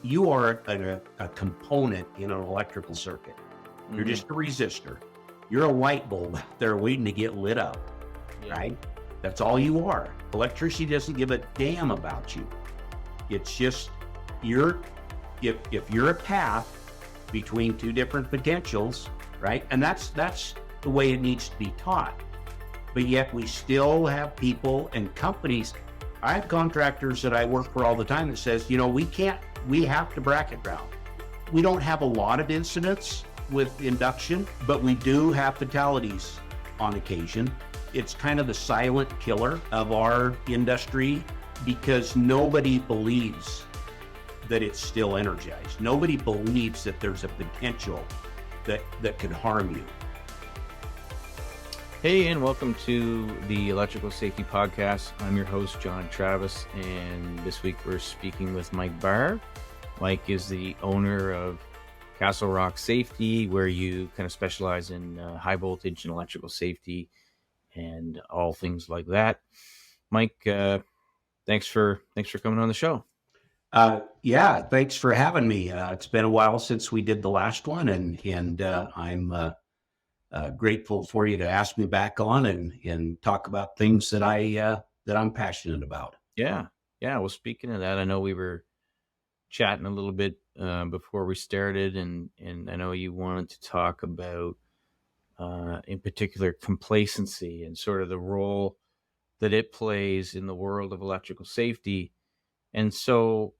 you are a component in an electrical circuit. You're Mhm. just a resistor. You're a light bulb out there waiting to get lit up, Yeah. right? That's all you are. Electricity doesn't give a damn about you. It's just you're if you're a path between two different potentials, right? And that's the way it needs to be taught. But yet we still have people and companies. I have contractors that I work for all the time that says, we have to bracket ground. We don't have a lot of incidents with induction, but we do have fatalities on occasion. It's kind of the silent killer of our industry because nobody believes that it's still energized. Nobody believes that there's a potential that could harm you. Hey, and welcome to the Electrical Safety Podcast. I'm your host, John Travis, and this week we're speaking with Mike Bahr. Mike is the owner of Castle Rock Safety, where you kind of specialize in high voltage and electrical safety and all things like that. Mike, thanks for coming on the show. Yeah, thanks for having me. It's been a while since we did the last one, and I'm grateful for you to ask me back on and talk about things that I'm passionate about. Yeah. Well, speaking of that, I know we were chatting a little bit before we started, and I know you wanted to talk about, in particular, complacency and sort of the role that it plays in the world of electrical safety. And so,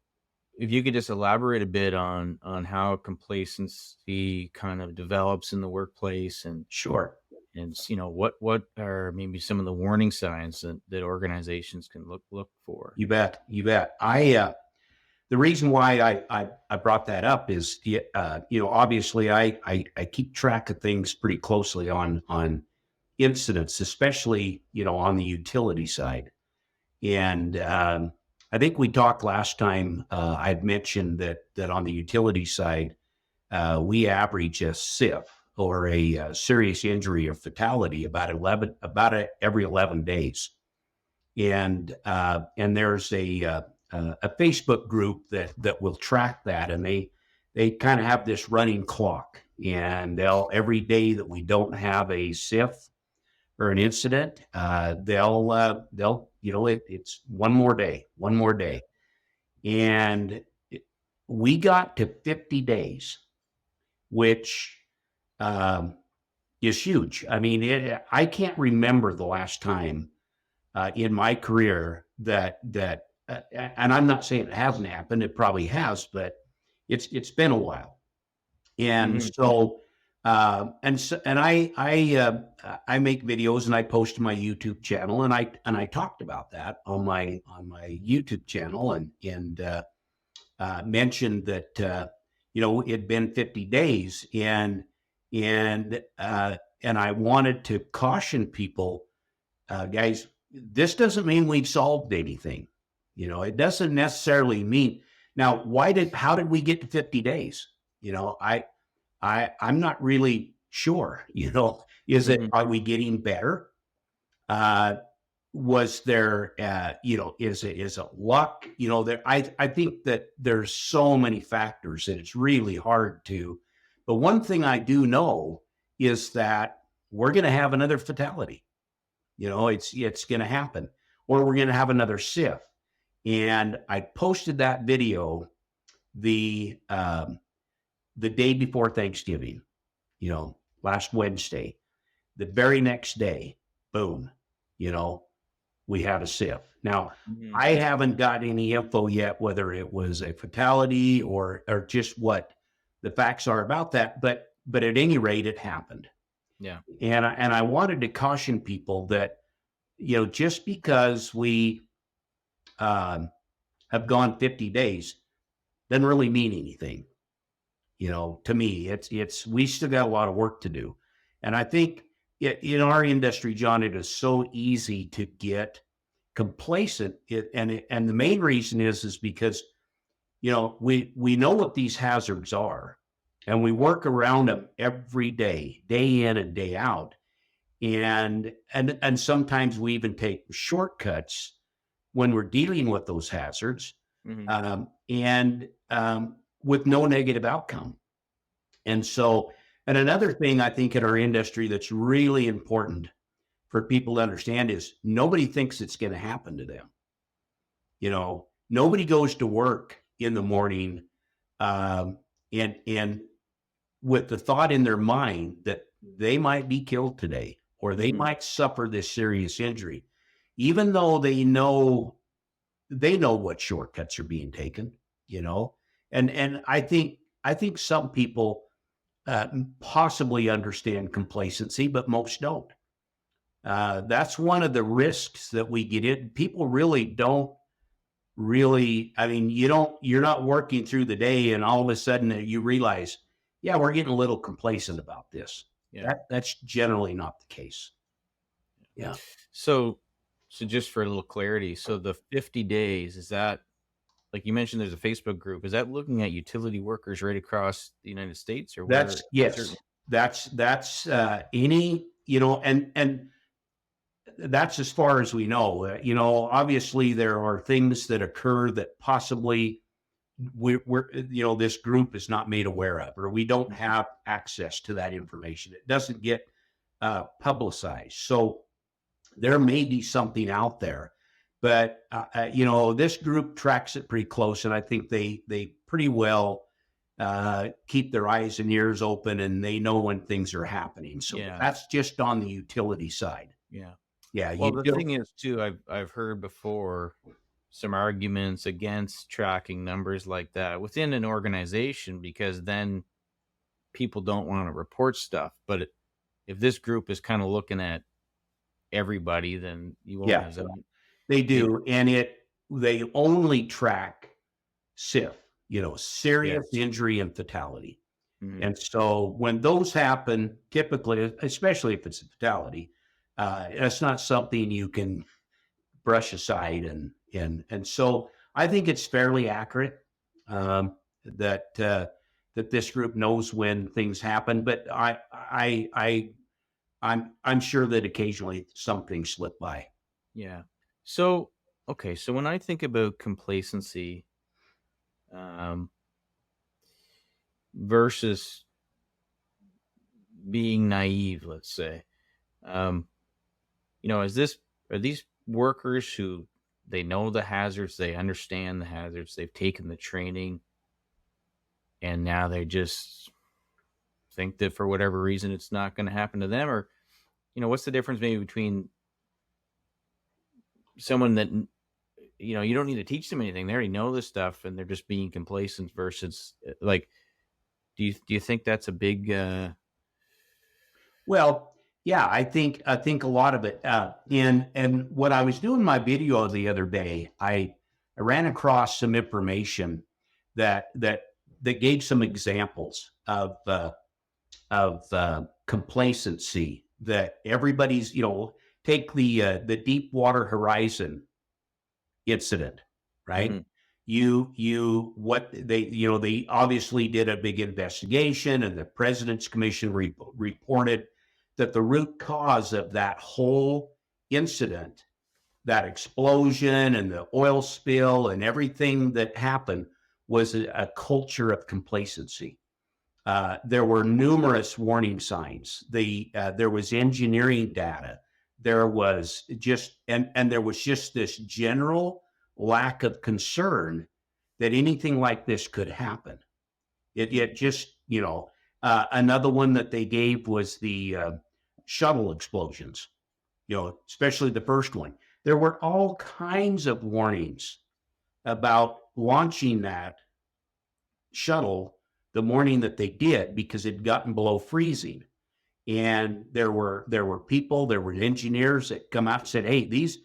if you could just elaborate a bit on how complacency kind of develops in the workplace, and Sure. what are maybe some of the warning signs that organizations can look for. You bet. You bet. The reason why I brought that up is, obviously I keep track of things pretty closely on incidents, especially, on the utility side. And I think we talked last time. I'd mentioned that on the utility side, we average a SIF, or a serious injury or fatality, about every 11 days. And there's a Facebook group that will track that, and they kind of have this running clock, and they'll every day that we don't have a SIF or an incident, it's one more day, and we got to 50 days, which um, is huge. I mean, I can't remember the last time in my career and I'm not saying it hasn't happened. It probably has, but it's been a while. And Mhm. so, I make videos and I post to my YouTube channel, and I talked about that on my YouTube channel, and mentioned that it'd been 50 days, and I wanted to caution people, guys, this doesn't mean we've solved anything. It doesn't necessarily mean. Now, how did we get to 50 days? I'm not really sure. Mhm. Are we getting better? Uh, was there, is it luck? I think that there's so many factors that it's really hard to, but one thing I do know is that we're going to have another fatality. It's going to happen, or we're going to have another SIF. And I posted that video the the day before Thanksgiving, last Wednesday. The very next day, boom, you know, we had a SIF. Now, Mhm. I haven't got any info yet whether it was a fatality or just what the facts are about that, but at any rate, it happened. Yeah. And I wanted to caution people that, just because we um, have gone 50 days doesn't really mean anything. To me, it's we still got a lot of work to do. And I think in our industry, John, it is so easy to get complacent. And the main reason is because, we know what these hazards are, and we work around them every day in and day out. And sometimes we even take shortcuts when we're dealing with those hazards. Mhm. And with no negative outcome. And so, and another thing I think in our industry that's really important for people to understand is nobody thinks it's going to happen to them. Nobody goes to work in the morning, um, and with the thought in their mind that they might be killed today or they Mhm. might suffer this serious injury, even though they know what shortcuts are being taken, you know. And I think some people possibly understand complacency, but most don't. That's one of the risks that we get in. People really don't really. I mean, you're not working through the day, and all of a sudden you realize, yeah, we're getting a little complacent about this. Yeah. That's generally not the case. Yeah. So, so just for a little clarity, so the 50 days, is that, like you mentioned, there's a Facebook group. Is that looking at utility workers right across the United States, or That's where yes. certain? That's any, and that's as far as we know. Obviously there are things that occur that possibly we're this group is not made aware of, or we don't have access to that information. It doesn't get publicized. So there may be something out there, but this group tracks it pretty close, and I think they pretty well keep their eyes and ears open, and they know when things are happening. So Yeah, that's just on the utility side. yeah. Yeah, Well, you the do. thing is too, I've heard before some arguments against tracking numbers like that within an organization, because then people don't want to report stuff. But if this group is kind of looking at everybody, then you won't Yeah, have that. they It, do, and they only track SIF, serious yes. injury and fatality. Mhm. And so when those happen, typically, especially if it's a fatality, it's not something you can brush aside. And so I think it's fairly accurate, that this group knows when things happen. But I'm sure that occasionally some things slip by. Yeah. So, okay. So when I think about complacency, um, versus being naive, let's say, um, is this, are these workers who they know the hazards, they understand the hazards, they've taken the training, and now they just think that for whatever reason it's not going to happen to them? Or, what's the difference maybe between someone that, you don't need to teach them anything, they already know this stuff and they're just being complacent, versus like, do you think that's a big Well, yeah, I think a lot of it. And when I was doing my video the other day, I ran across some information that gave some examples of complacency that everybody's. Take the Deepwater Horizon incident, right? mhm, What they obviously did a big investigation, and the President's Commission reported that the root cause of that whole incident, that explosion and the oil spill and everything that happened, was a culture of complacency. There were numerous warning signs. There was engineering data. There was and there was just this general lack of concern that anything like this could happen. It just another one that they gave was the shuttle explosions. Especially the first one. There were all kinds of warnings about launching that shuttle the morning that they did because it'd gotten below freezing. And there were engineers that come out and said, "Hey, these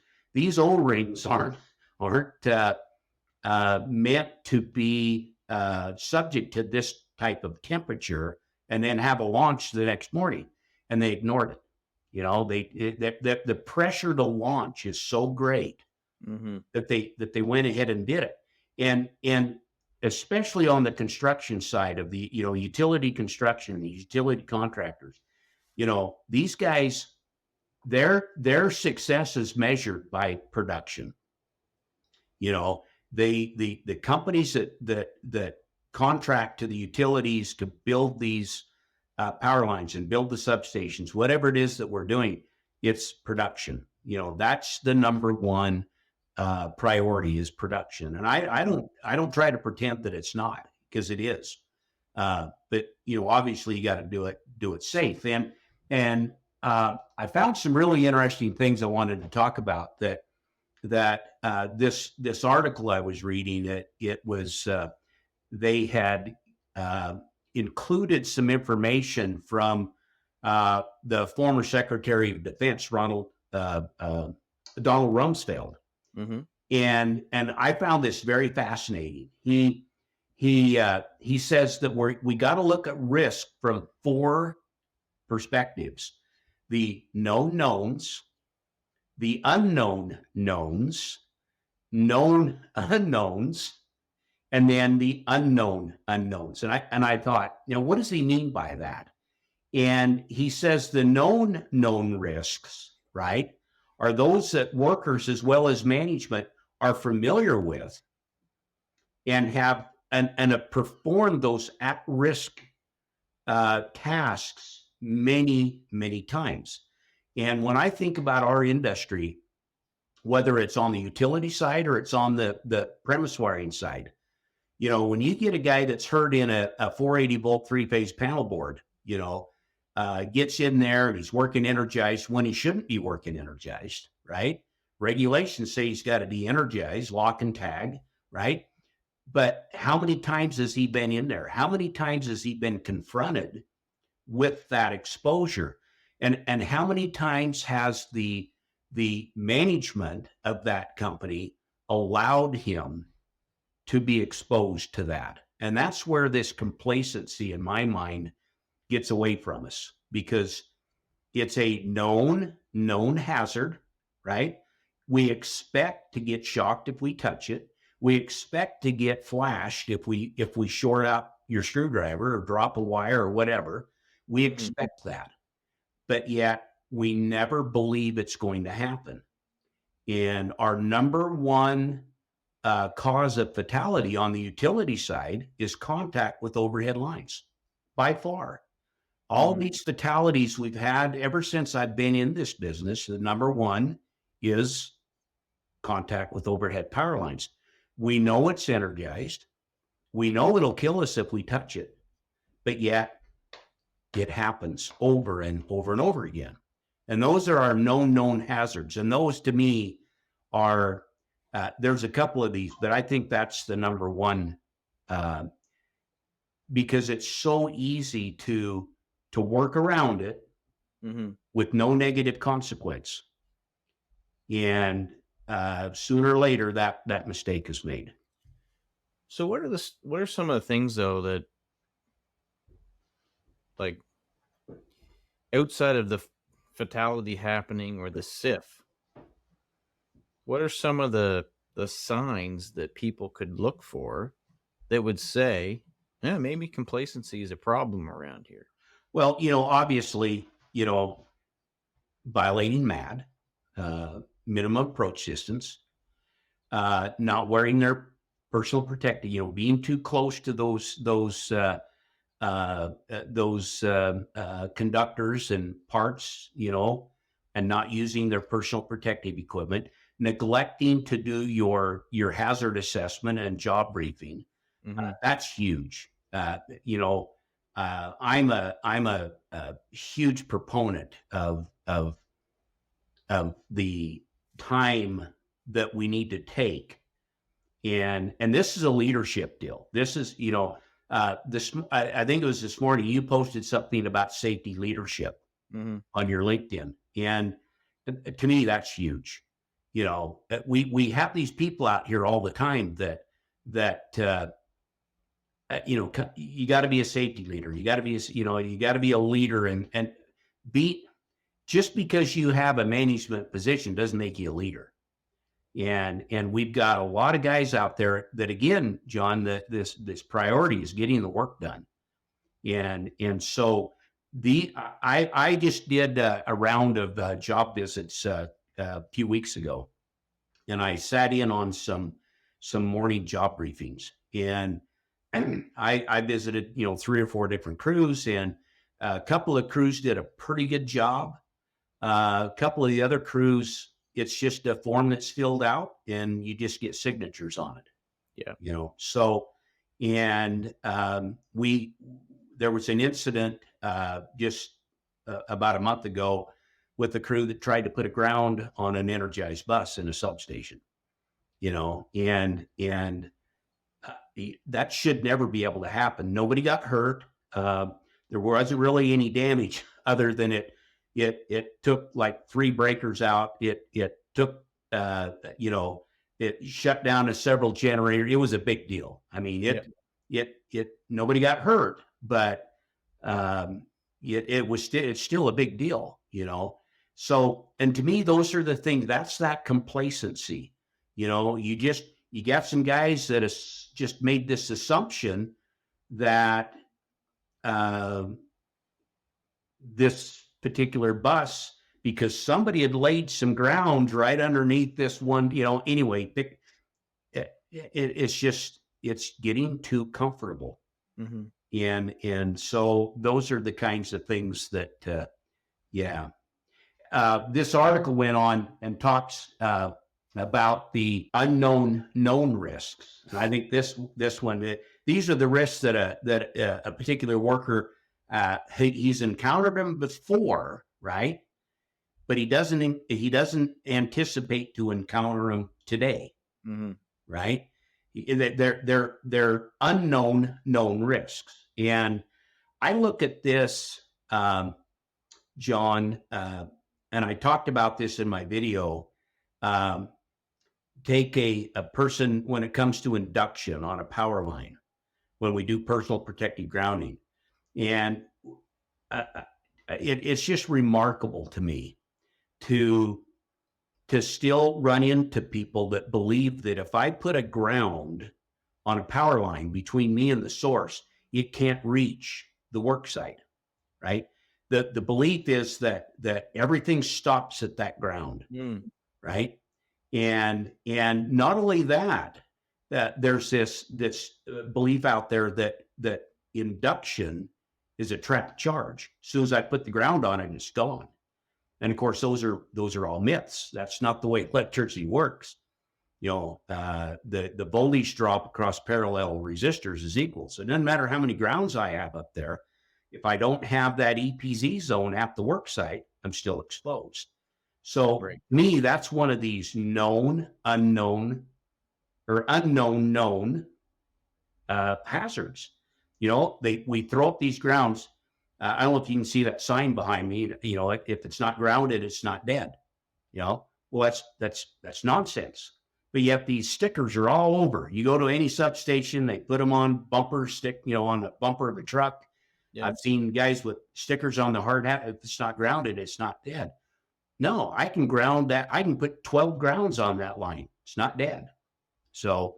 O-rings aren't meant to be subject to this type of temperature, and then have a launch the next morning." And they ignored it. The pressure to launch is so great mhm. that they went ahead and did it. And especially on the construction side of the utility construction, the utility contractors, these guys, their success is measured by production. The companies that contract to the utilities to build these power lines and build the substations, whatever it is that we're doing, it's production. That's the number one priority, is production. And I don't try to pretend that it's not, because it is. But obviously you got to do it safe. And I found some really interesting things I wanted to talk about. This article I was reading, it was they had included some information from the former Secretary of Defense, Donald Rumsfeld. Mm-hmm. And I found this very fascinating. He says that we got to look at risk from four perspectives: the known knowns, the unknown knowns, known unknowns, and then the unknown unknowns. And I thought, what does he mean by that? And he says the known risks, right, are those that workers as well as management are familiar with and have performed those at-risk tasks many, many times. And when I think about our industry, whether it's on the utility side or it's on the premise wiring side, when you get a guy that's hurt in a 480 volt three-phase panel board, gets in there and he's working energized when he shouldn't be working energized, right? Regulations say he's got to be energized, lock and tag, right? But how many times has he been in there? How many times has he been confronted with that exposure? And how many times has the management of that company allowed him to be exposed to that? And that's where this complacency, in my mind, gets away from us, because it's a known hazard, right? We expect to get shocked if we touch it. We expect to get flashed if we short out your screwdriver or drop a wire or whatever. We expect that. But yet we never believe it's going to happen. And our number one cause of fatality on the utility side is contact with overhead lines, by far. All these fatalities we've had ever since I've been in this business, the number one is contact with overhead power lines. We know it's energized. We know it'll kill us if we touch it, but yet it happens over and over and over again. And those are our known hazards. And those, to me, are, there's a couple of these, but I think that's the number one, because it's so easy to work around it with no negative consequence. And sooner or later, that mistake is made. So what are some of the things, though, that, like, outside of the fatality happening or the SIF, what are some of the signs that people could look for that would say, yeah, maybe complacency is a problem around here? Well, obviously, violating MAD, minimum approach distance, not wearing their personal protective, being too close to those conductors and parts, and not using their personal protective equipment, neglecting to do your hazard assessment and job briefing. That's huge. I'm a huge proponent of the time that we need to take, and this is a leadership deal. This is, I think it was this morning you posted something about safety leadership on your LinkedIn, and to me that's huge. We have these people out here all the time that you got to be a safety leader. You got to be, you got to be a leader, and just because you have a management position doesn't make you a leader. And we've got a lot of guys out there that, again, John, this priority is getting the work done. And so I just did a round of job visits a few weeks ago, and I sat in on some some morning job briefings, and I visited, 3 or 4 different crews, and a couple of crews did a pretty good job. A couple of the other crews, it's just a form that's filled out, and you just get signatures on it. Yeah. So, and we there was an incident just about a month ago with the crew that tried to put a ground on an energized bus in a substation. And that should never be able to happen. Nobody got hurt. There wasn't really any damage other than it took like 3 breakers out. It took it shut down several generators. It was a big deal. I mean, Yeah. it nobody got hurt, but it's still a big deal. So, and to me, those are the things. That's that complacency. You got some guys that has just made this assumption that this particular bus, because somebody had laid some ground right underneath this one. Anyway, it's getting too comfortable. Mm-hmm. And so those are the kinds of things that yeah. This article went on and talks about the unknown known risks. And I think this one, these are the risks that a particular worker he's encountered them before, right? But he doesn't anticipate to encounter them today, Mm-hmm. right? They're unknown known risks. And I look at this, John, and I talked about this in my video. Take a person when it comes to induction on a power line, when we do personal protective grounding. And it's just remarkable to me to still run into people that believe that if I put a ground on a power line between me and the source, it can't reach the work site, right? The belief is that everything stops at that ground, right? And not only that, there's this belief out there that induction is a trapped charge. As soon as I put the ground on it, it's gone. And of course, those are all myths. That's not the way electricity works. The voltage drop across parallel resistors is equal. So it doesn't matter how many grounds I have up there. If I don't have that EPZ zone at the work site, I'm still exposed. So Right. me, that's one of these known, unknown, or unknown known hazards. We throw up these grounds. I don't know if you can see that sign behind me. If it's not grounded, it's not dead. Well, that's nonsense. But yet these stickers are all over. You go to any substation, they put them on bumpers, on the bumper of a truck. Yeah. I've seen guys with stickers on the hard hat. If it's not grounded, it's not dead. No, I can ground that. I can put 12 grounds on that line. It's not dead. So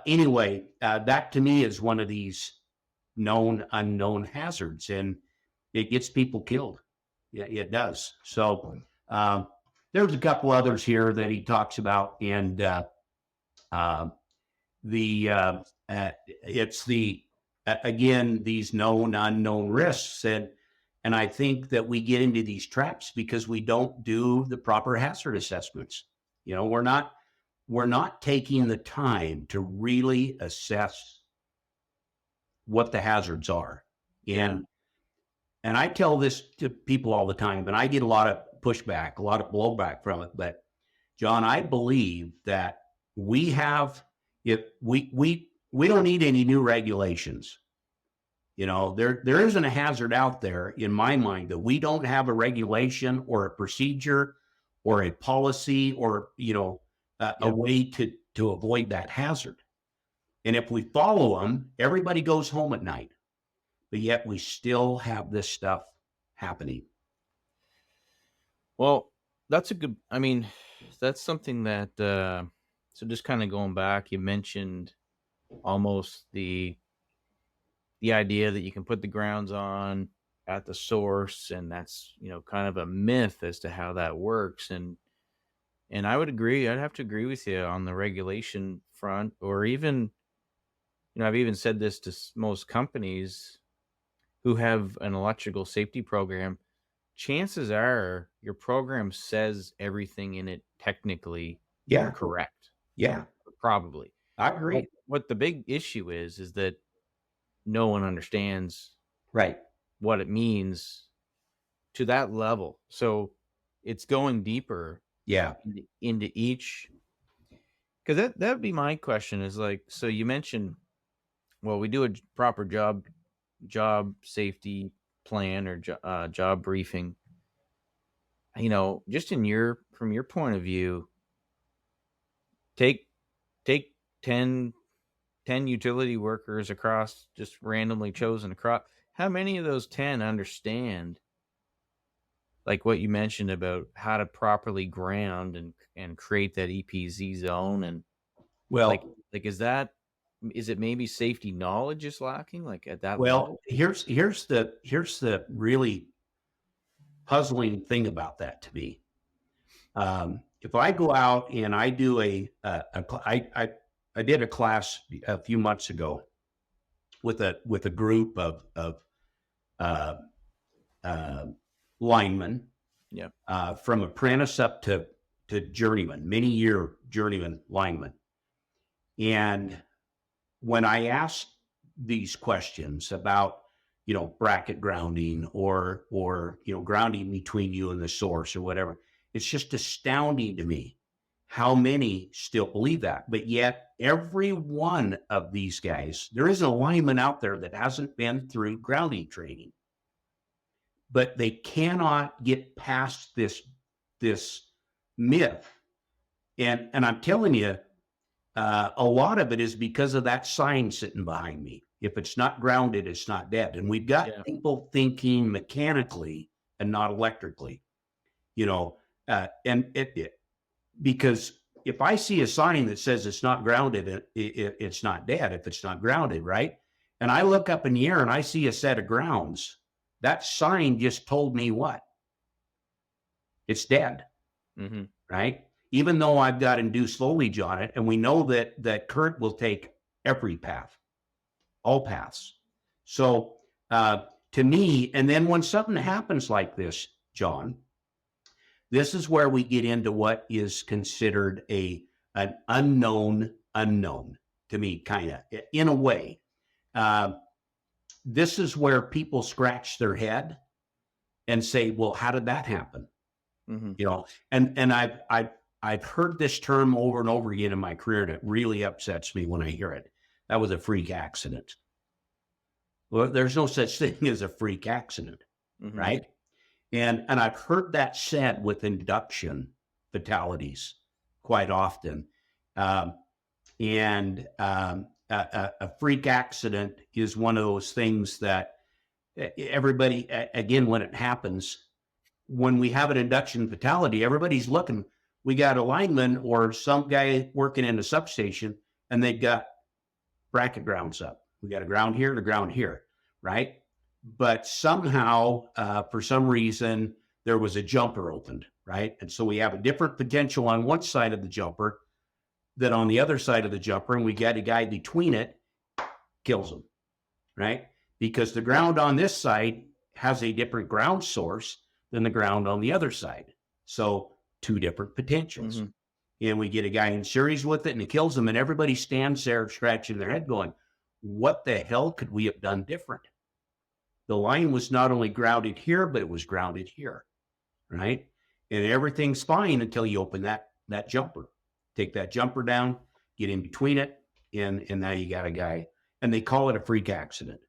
anyway, that to me is one of these known, unknown hazards, and it gets people killed. Yeah, it does. So there's a couple others here that he talks about, and it's again, these known, unknown risks. And I think that we get into these traps because we don't do the proper hazard assessments. We're not taking the time to really assess what the hazards are. And I tell this to people all the time, and I get a lot of pushback, a lot of blowback from it. But John, I believe that we don't need any new regulations. There isn't a hazard out there in my mind that we don't have a regulation or a procedure or a policy or a way to avoid that hazard. And if we follow them, everybody goes home at night. But yet we still have this stuff happening. Well, that's that's something that, so just kind of going back, you mentioned almost the idea that you can put the grounds on at the source, and that's, kind of a myth as to how that works. And And I would agree. I'd have to agree with you on the regulation front, or even, I've even said this to most companies who have an electrical safety program. Chances are your program says everything in it technically Yeah. correct, Yeah. probably. I But agree. what the big issue is that no one understands Right. what it means to that level. So it's going deeper Yeah. into each. Because that'd be my question is like, so you mentioned, well, we do a proper job safety plan or job briefing. Just from your point of view, take take 10 utility workers across, just randomly chosen across. How many of those 10 understand, like what you mentioned about how to properly ground and create that EPZ zone, and like Well, is it maybe safety knowledge is lacking, like at that well, level? here's the really puzzling thing about that to me. If I go out and I do I did a class a few months ago with a group of uh, uh, linemen Yeah. from apprentice up to journeyman, many year journeyman lineman, and when I ask these questions about, bracket grounding or grounding between you and the source or whatever, it's just astounding to me how many still believe that. But yet, every one of these guys, there is a lineman out there that hasn't been through grounding training, but they cannot get past this myth. And I'm telling you, a lot of it is because of that sign sitting behind me. If it's not grounded, it's not dead. And we've got Yeah. people thinking mechanically and not electrically, you know, and because if I see a sign that says it's not grounded, it's not dead if it's not grounded, right? And I look up in the air and I see a set of grounds, that sign just told me what? It's dead, Hmm. right? Even though I've got induced voltage on it, and we know that current will take every path, all paths. So to me, and then when something happens like this, John, this is where we get into what is considered an unknown to me, kind of in a way. Uh, this is where people scratch their head and say, "Well, how did that happen?" Hmm. And I've heard this term over and over again in my career, and it really upsets me when I hear it. That was a freak accident. Well, there's no such thing as a freak accident, Hmm. right? And I've heard that said with induction fatalities quite often. Um, and a freak accident is one of those things that everybody, again, when it happens, when we have an induction fatality, everybody's looking. We got a lineman or some guy working in a substation, and they've got bracket grounds up. We got a ground here and a ground here, right? But somehow, for some reason, there was a jumper opened, right? And so we have a different potential on one side of the jumper than on the other side of the jumper, and we got a guy between it, kills him, right? Because the ground on this side has a different ground source than the ground on the other side. So two different potentials. Hmm. And we get a guy in series with it and it kills him. And everybody stands there scratching their head going, what the hell could we have done different? The line was not only grounded here, but it was grounded here, right? And everything's fine until you open that jumper. Take that jumper down, get in between it, and now you got a guy. And they call it a freak accident.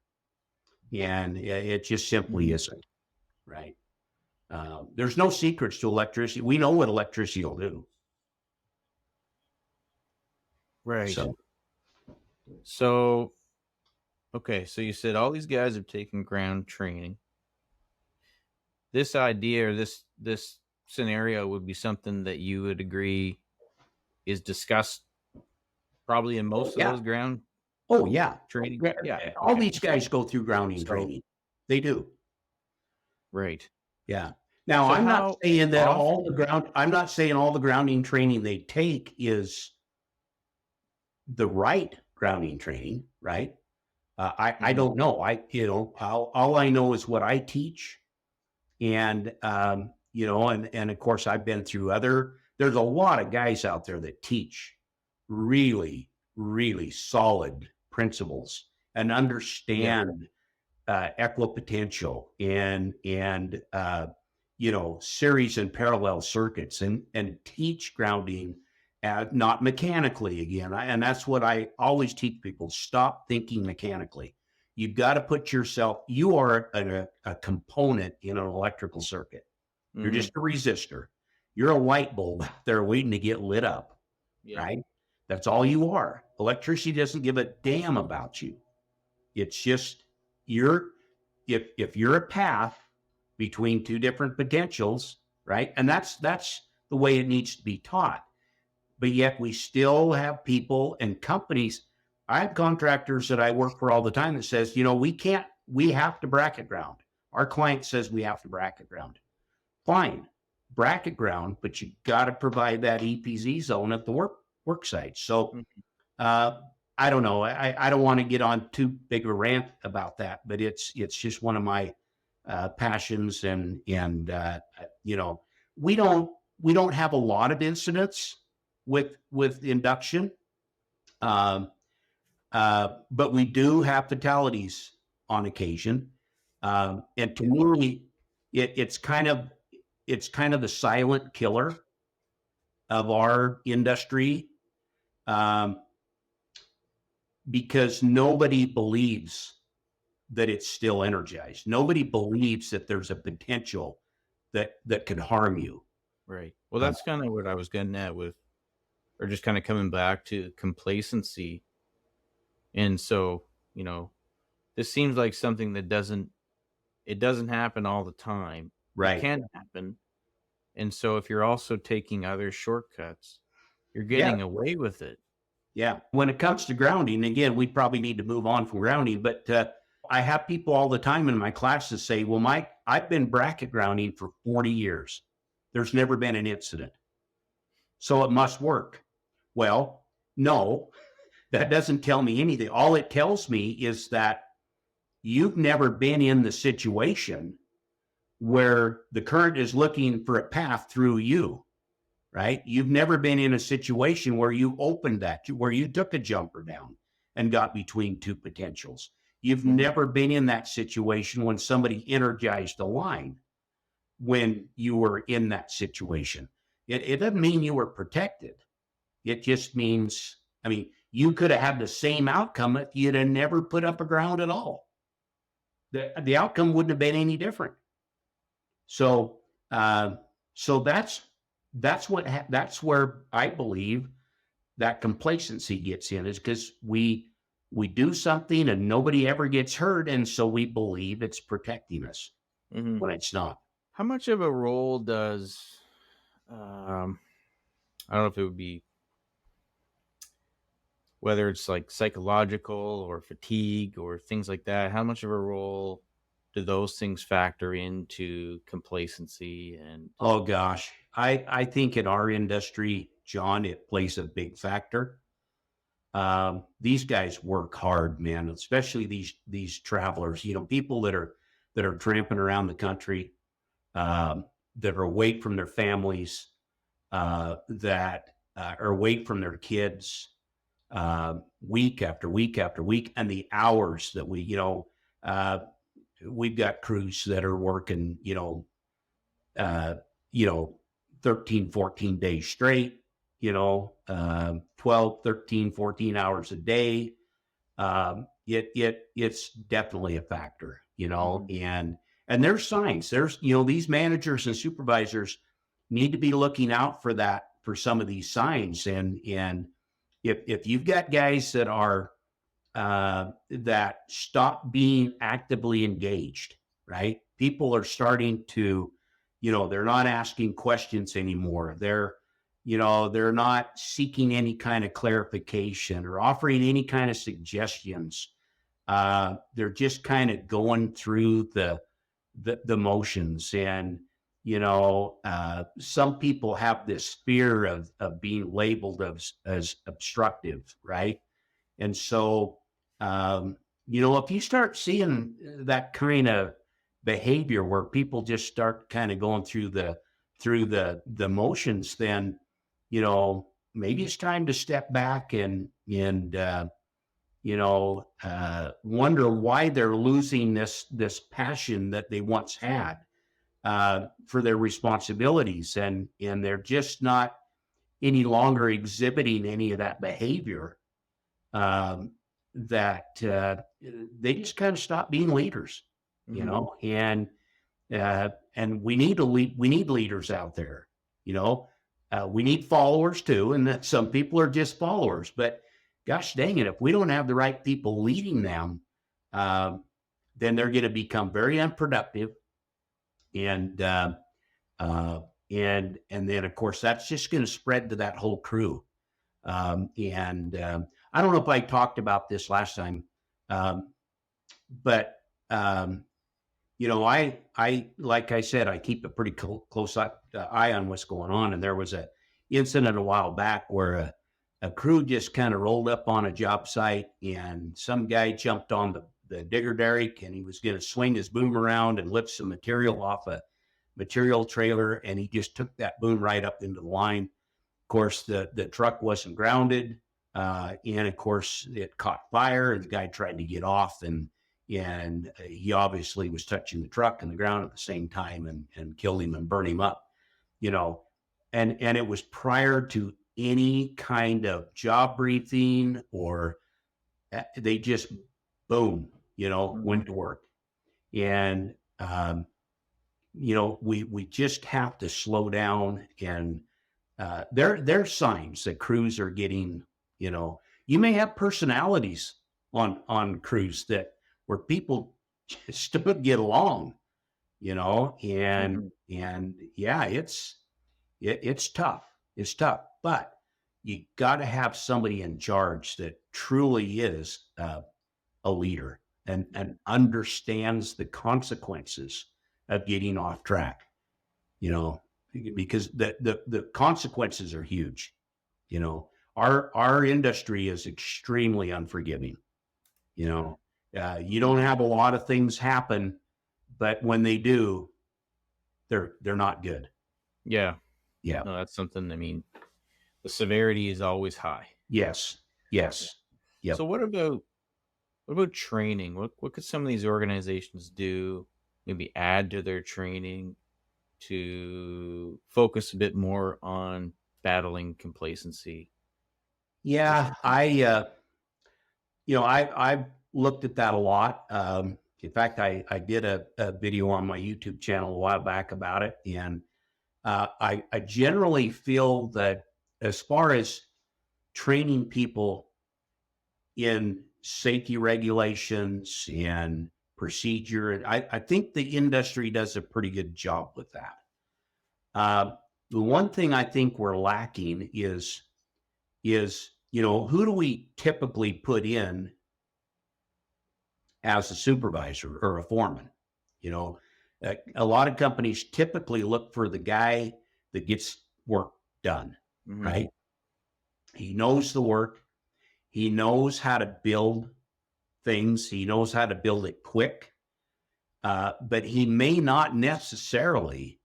And it just simply Hmm. isn't, right? There's no secrets to electricity. We know what electricity will do. Right. So, So, okay. So you said all these guys have taken ground training. This idea or this scenario would be something that you would agree is discussed probably in oh most of yeah, those ground oh yeah. training. Yeah. All Okay. these guys go through grounding So training. They do. right. Yeah. Now, So how often? I'm not saying all the grounding training they take is the right grounding training, right? I Mhm. don't know. All I know is what I teach. And, and of course, I've been through there's a lot of guys out there that teach really, really solid principles and Yeah. understand equipotential and series and parallel circuits and teach grounding not mechanically again. And that's what I always teach people: stop thinking mechanically. You've got to put yourself, you are a component in an electrical circuit. You're just Mhm. a resistor. You're a light bulb out there waiting to get lit up, Yeah. right? That's all you are. Electricity doesn't give a damn about you. It's just you're if you're a path between two different potentials, right? And that's the way it needs to be taught. But yet we still have people and companies. I have contractors that I work for all the time that says, we have to bracket ground. Our client says we have to bracket ground. Fine, bracket ground, but you got to provide that EPZ zone at the work site. So Mhm. uh, I don't know. I don't want to get on too big a rant about that, but it's just one of my passions, and we don't we don't have a lot of incidents with induction, um, but we do have fatalities on occasion, and to me, it's kind of the silent killer of our industry. Um, because nobody believes that it's still energized. Nobody believes that there's a potential that could harm you. Right. Well, Uh, that's kind of what I was getting at with, or just kind of coming back to complacency. And so, you know, this seems like something that doesn't happen all the time. It right. can happen. And so if you're also taking other shortcuts, you're Yeah. getting away with it. Yeah. When it comes to grounding, again, we probably need to move on from grounding, but I have people all the time in my classes say, well, Mike, I've been bracket grounding for 40 years. There's never been an incident. So it must work. Well, no, that doesn't tell me anything. All it tells me is that you've never been in the situation where the current is looking for a path through you, right? You've never been in a situation where you opened where you took a jumper down and got between two potentials. You've Mhm. never been in that situation when somebody energized a line when you were in that situation. It doesn't mean you were protected. It just means, I mean, you could have had the same outcome if you'd have never put up a ground at all. The outcome wouldn't have been any different. So, uh, so that's where I believe that complacency gets in, is because we do something and nobody ever gets hurt, and so we believe it's protecting us Mhm. when it's not. How much of a role does, I don't know if it would be, whether it's like psychological or fatigue or things like that, how much of a role do those things factor into complacency and Oh gosh, I think in our industry, John, it plays a big factor. These guys work hard, man, especially these travelers. People that are tramping around the country, um, that are away from their families, that are away from their kids, week after week after week, and the hours that uh, we've got crews that are working, uh, you know, 13, 14 days straight, 12, 13, 14 hours a day. It's definitely a factor, Mhm. and there's signs. These managers and supervisors need to be looking out for some of these signs. And if you've got guys that stop being actively engaged, right? People are starting to, they're not asking questions anymore. They're not seeking any kind of clarification or offering any kind of suggestions. They're just kind of going through the motions, and some people have this fear of being labeled as obstructive, right? And so, um, if you start seeing that kind of behavior where people just start kind of going through the motions, then maybe it's time to step back and wonder why they're losing this passion that they once had for their responsibilities, and they're just not any longer exhibiting any of that behavior, um, that they just kind of stop being leaders, you Hmm. know, and and we need leaders out there, you know. We need followers too, and that some people are just followers. But gosh dang it, if we don't have the right people leading them, um, then they're going to become very unproductive, and uh, and then of course that's just going to spread to that whole crew. And I don't know if I talked about this last time, um, but um, I like I said, I keep a pretty close eye on what's going on. And there was a incident a while back where a crew just kind of rolled up on a job site, and some guy jumped on the digger derrick, and he was going to swing his boom around and lift some material off a material trailer, and he just took that boom right up into the line. Of course, the truck wasn't grounded, and of course, it caught fire. And the guy tried to get off, and he obviously was touching the truck and the ground at the same time, and killed him and burned him up. You know, and it was prior to any kind of job briefing, or they just boom, Hmm. went to work. And we just have to slow down. And there's signs that crews are getting, you may have personalities on crews that where people just don't get along, and Hmm. yeah, it's tough. It's tough, but you got to have somebody in charge that truly is a leader, and understands the consequences of getting off track, you know, because the consequences are huge. You know, our industry is extremely unforgiving. You know, you don't have a lot of things happen, but when they do, they're not good. Yeah. Yeah. No, that's something. I mean, the severity is always high. Yes. Yes. So Yep. what about training? What could some of these organizations do? Maybe add to their training to focus a bit more on battling complacency or Yeah. something. I've looked at that a lot. In fact, I did a video on my YouTube channel a while back about it, and I generally feel that as far as training people in safety regulations and procedure, I think the industry does a pretty good job with that. Uh, the one thing I think we're lacking is who do we typically put in as a supervisor or a foreman? You know, a lot of companies typically look for the guy that gets work done, Hmm. right? He knows the work. He knows how to build things. He knows how to build it quick, but he may not necessarily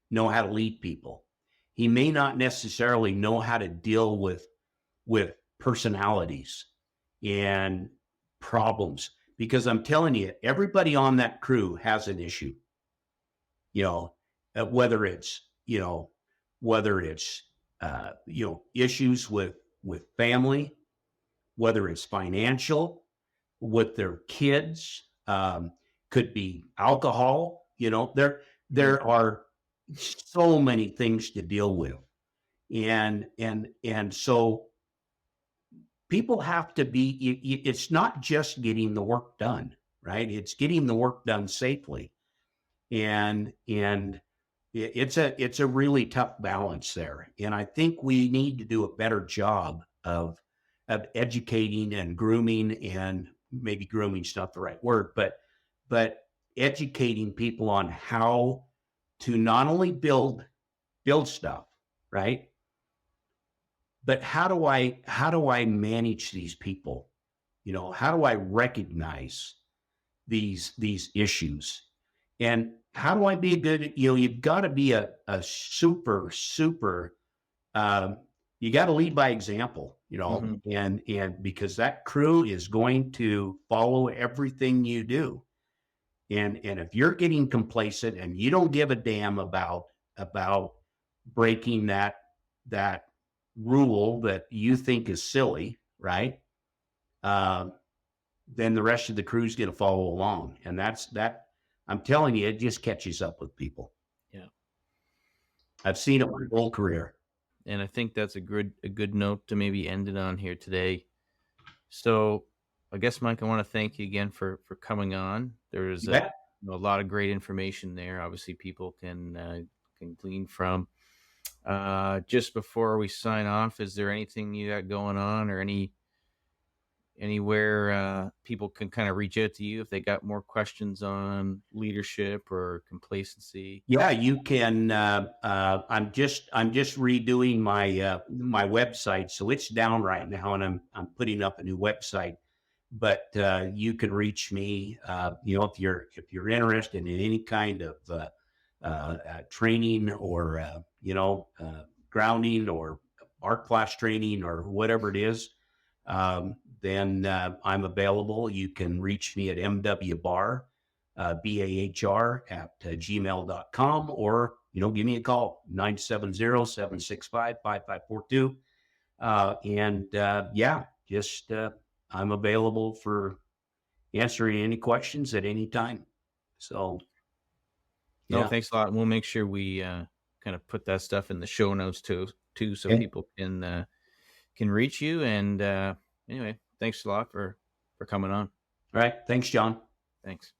know how to lead people. He may not necessarily know how to deal with personalities and problems, because I'm telling you, everybody on that crew has an issue. You know, whether it's whether it's issues with family, whether it's financial, with their kids, could be alcohol. Hmm. There are so many things to deal with, and so people have to be. It's not just getting the work done, right? It's getting the work done safely, and it's a really tough balance there. And I think we need to do a better job of educating and grooming. And maybe grooming's not the right word, but educating people on how to not only build stuff, right? But how do I manage these people? How do I recognize these issues? And how do I be a good, you've got to be a super, um, you got to lead by example, Hmm. and because that crew is going to follow everything you do. And if you're getting complacent and you don't give a damn about breaking that rule that you think is silly, right? Um, then the rest of the crew's going to follow along, and that. I'm telling you, it just catches up with people. Yeah. I've seen it my whole career. And I think that's a good note to maybe end it on here today. So I guess, Mike, I want to thank you again for coming on. There's You a bet. lot of great information there. Obviously, people can glean from. Just before we sign off, is there anything you got going on, or anywhere people can kind of reach out to you if they got more questions on leadership or complacency? Yeah, you can. I'm just redoing my website, so it's down right now, and I'm putting up a new website. But you can reach me. If you're interested in any kind of training or grounding or art class training or whatever it is, then I'm available. You can reach me at mwbar, BAHR at gmail.com, or, give me a call, 970-765-5542. And yeah, just I'm available for answering any questions at any time. So, No, yeah. thanks a lot. And we'll make sure we kind of put that stuff in the show notes too, so Okay. people can reach you. And anyway, thanks a lot for coming on. All right. Thanks, John. Thanks.